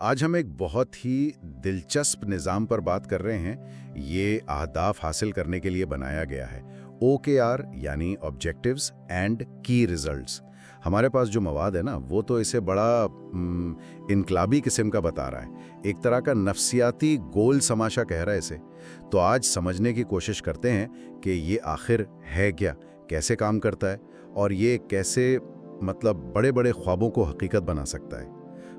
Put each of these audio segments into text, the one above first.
آج ہم ایک بہت ہی دلچسپ نظام پر بات کر رہے ہیں۔ یہ اہداف حاصل کرنے کے لیے بنایا گیا ہے، OKR یعنی آبجیکٹیوز اینڈ کی ریزلٹس۔ ہمارے پاس جو مواد ہے نا، وہ تو اسے بڑا انقلابی قسم کا بتا رہا ہے، ایک طرح کا نفسیاتی گول سماشا کہہ رہا ہے اسے۔ تو آج سمجھنے کی کوشش کرتے ہیں کہ یہ آخر ہے کیا، کیسے کام کرتا ہے، اور یہ کیسے بڑے بڑے خوابوں کو حقیقت بنا سکتا ہے۔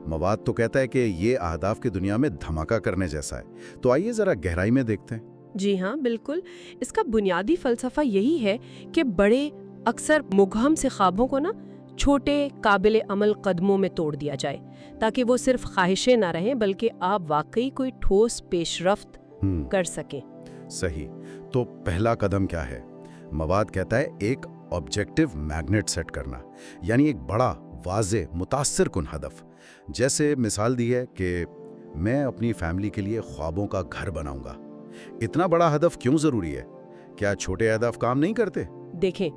مواد تو کہتا ہے کہ یہ اہداف کی دنیا میں دھماکہ کرنے جیسا ہے، تو آئیے ذرا گہرائی میں دیکھتے ہیں۔ جی ہاں، بالکل۔ اس کا بنیادی فلسفہ یہی ہے کہ بڑے اکثر مبہم سے خوابوں کو نا چھوٹے قابل عمل قدموں میں توڑ دیا جائے، تاکہ وہ صرف خواہشیں نہ رہیں بلکہ آپ واقعی کوئی ٹھوس پیش رفت کر سکیں۔ صحیح۔ تو پہلا قدم کیا ہے؟ مواد کہتا ہے ایک آبجیکٹیو میگنیٹ سیٹ کرنا، یعنی ایک بڑا، واضح، متاثر کن ہدف۔ جیسے مثال دی ہے کہ میں اپنی فیملی کے لیے خوابوں کا گھر بناؤں گا۔ اتنا بڑا ہدف کیوں ضروری ہے؟ کیا چھوٹے اہداف کام نہیں کرتے؟ دیکھیں،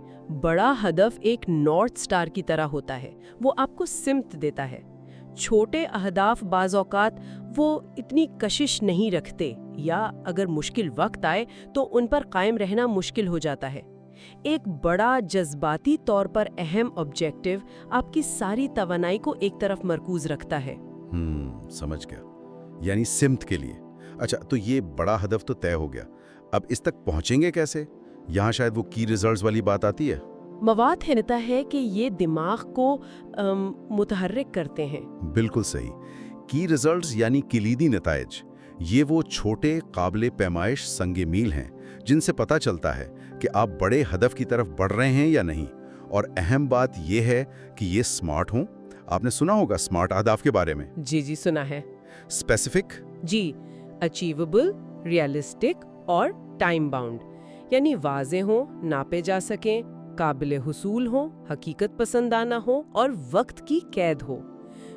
بڑا ہدف ایک نارتھ سٹار کی طرح ہوتا ہے، وہ آپ کو سمت دیتا ہے۔ چھوٹے اہداف بعض اوقات وہ اتنی کشش نہیں رکھتے، یا اگر مشکل وقت آئے تو ان پر قائم رہنا مشکل ہو جاتا ہے۔ ایک بڑا جذباتی طور پر اہم آبجیکٹیو آپ کی ساری توانائی کو ایک طرف مرکوز رکھتا ہے۔ سمجھ گیا، یعنی سمت کے لیے۔ اچھا، تو یہ بڑا ہدف تو طے ہو گیا، اب اس تک پہنچیں گے کیسے؟ یہاں شاید وہ کی ریزلٹس والی بات آتی ہے۔ مواد کہتا ہے کہ یہ دماغ کو متحرک کرتے ہیں۔ بالکل صحیح۔ کی ریزلٹس یعنی کلیدی نتائج، یہ وہ چھوٹے قابل پیمائش سنگ میل ہیں جن سے پتہ چلتا ہے کہ آپ بڑے ہدف کی طرف بڑھ رہے ہیں یا نہیں۔ اور اہم بات یہ ہے کہ یہ سمارٹ ہوں۔ آپ نے سنا ہوگا سمارٹ اہداف کے بارے میں۔ جی سنا ہے۔ اسپیسیفک، جی، اچیویبل، ریئلسٹک اور ٹائم باؤنڈ، یعنی واضح ہوں، ناپے جا سکیں، قابل حصول ہوں، حقیقت پسندانہ ہوں اور وقت کی قید ہو۔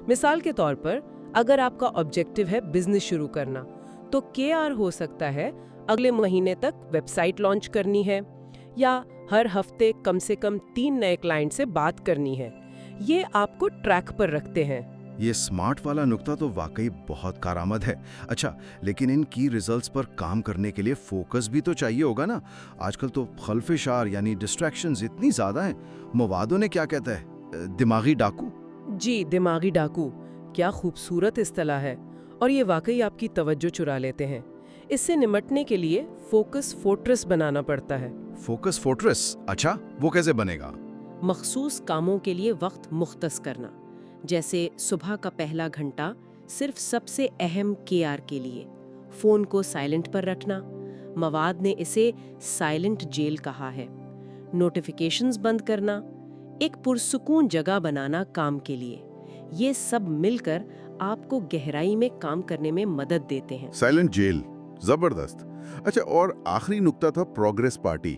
مثال کے طور پر، اگر آپ کا آبجیکٹیو ہے بزنس شروع کرنا، تو KR ہو سکتا ہے اگلے مہینے تک ویب سائٹ لانچ کرنی ہے، یا ہر ہفتے کم سے کم 3 نئے کلائنٹ سے بات کرنی ہے۔ یہ آپ کو ٹریک پر رکھتے ہیں۔ یہ سمارٹ والا نقطہ تو واقعی بہت کارآمد ہے۔ اچھا، لیکن ان کی ریزلٹس پر کام کرنے کے لیے فوکس بھی تو چاہیے ہوگا نا؟ آج کل تو خلفشار یعنی ڈسٹریکشنز اتنی زیادہ ہیں۔ موادوں نے کیا کہتا ہے؟ دماغی ڈاکو؟ جی، دماغی ڈاکو، کیا خوبصورت اصطلاح ہے، اور یہ واقعی آپ کی توجہ چرا لیتے ہیں۔ اس سے نمٹنے کے لیے فوکس فورٹریس بنانا پڑتا ہے۔ Focus fortress? اچھا، وہ کیسے بنے گا؟ مخصوص کاموں کے لیے وقت مختص کرنا، جیسے صبح کا پہلا گھنٹہ صرف سب سے اہم KR کے لیے۔ فون کو سائلنٹ پر رکھنا، مواد نے اسے سائلنٹ جیل کہا ہے۔ نوٹیفیکیشنز بند کرنا، ایک پرسکون جگہ بنانا کام کے لیے۔ یہ سب مل کر آپ کو گہرائی میں کام کرنے میں مدد دیتے ہیں۔ سائلنٹ جیل، زبردست۔ اچھا، اور آخری نقطہ تھا پروگریس پارٹی۔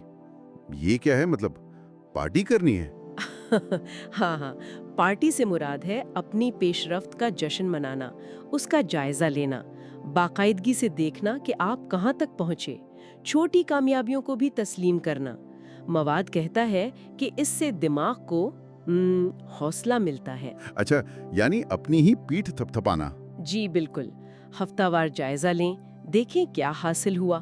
یہ کیا ہے؟ پارٹی کرنی ہے؟ ہاں، پارٹی سے مراد ہے اپنی پیش رفت کا جشن منانا، اس کا جائزہ لینا، باقاعدگی سے دیکھنا کہ آپ کہاں تک پہنچے، چھوٹی کامیابیوں کو بھی تسلیم کرنا۔ مواد کہتا ہے کہ اس سے دماغ کو حوصلہ ملتا ہے۔ اچھا، یعنی اپنی ہی پیٹھ تھپتھپانا۔ جی بالکل۔ ہفتہ وار جائزہ لیں، دیکھیں کیا حاصل ہوا۔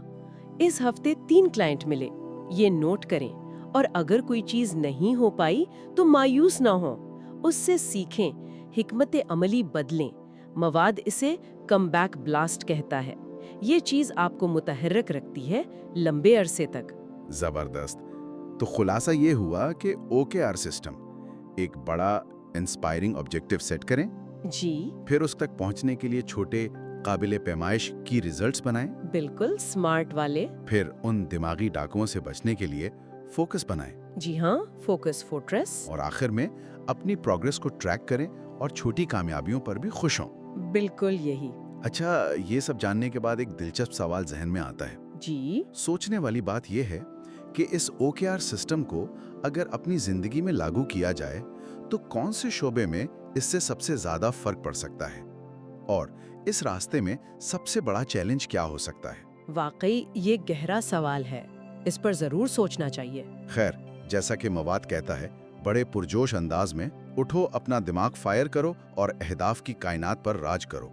اس ہفتے 3 کلائنٹ ملے، یہ نوٹ کریں، اور اگر کوئی چیز نہیں ہو پائی تو مایوس نہ ہوں، اس سے سیکھیں، حکمت عملی بدلیں۔ مواد اسے کم بیک بلاسٹ کہتا ہے۔ یہ چیز آپ کو متحرک رکھتی ہے لمبے عرصے تک۔ زبردست۔ تو خلاصہ یہ ہوا کہ OKR سسٹم، ایک بڑا انسپائرنگ آبجیکٹیو سیٹ کریں، جی پھر اس تک پہنچنے کے لیے چھوٹے قابل پیمائش کی ریزلٹس بنائیں، بالکل سمارٹ والے، پھر ان دماغی ڈاکوؤں سے بچنے کے لیے فوکس بنائیں، جی ہاں، فوکس فورٹریس، اور آخر میں اپنی پروگریس کو ٹریک کریں اور چھوٹی کامیابیوں پر بھی خوش ہوں۔ بالکل یہی۔ اچھا، یہ سب جاننے کے بعد ایک دلچسپ سوال ذہن میں آتا ہے۔ جی، سوچنے والی بات یہ ہے کہ اس OKR سسٹم کو اگر اپنی زندگی میں لاگو کیا جائے تو کون سے شعبے میں اس سے سب سے زیادہ فرق پڑ سکتا ہے، اور اس راستے میں سب سے بڑا چیلنج کیا ہو سکتا ہے؟ واقعی یہ گہرا سوال ہے، اس پر ضرور سوچنا چاہیے۔ خیر، جیسا کہ مواد کہتا ہے، بڑے پرجوش انداز میں اٹھو، اپنا دماغ فائر کرو اور اہداف کی کائنات پر راج کرو۔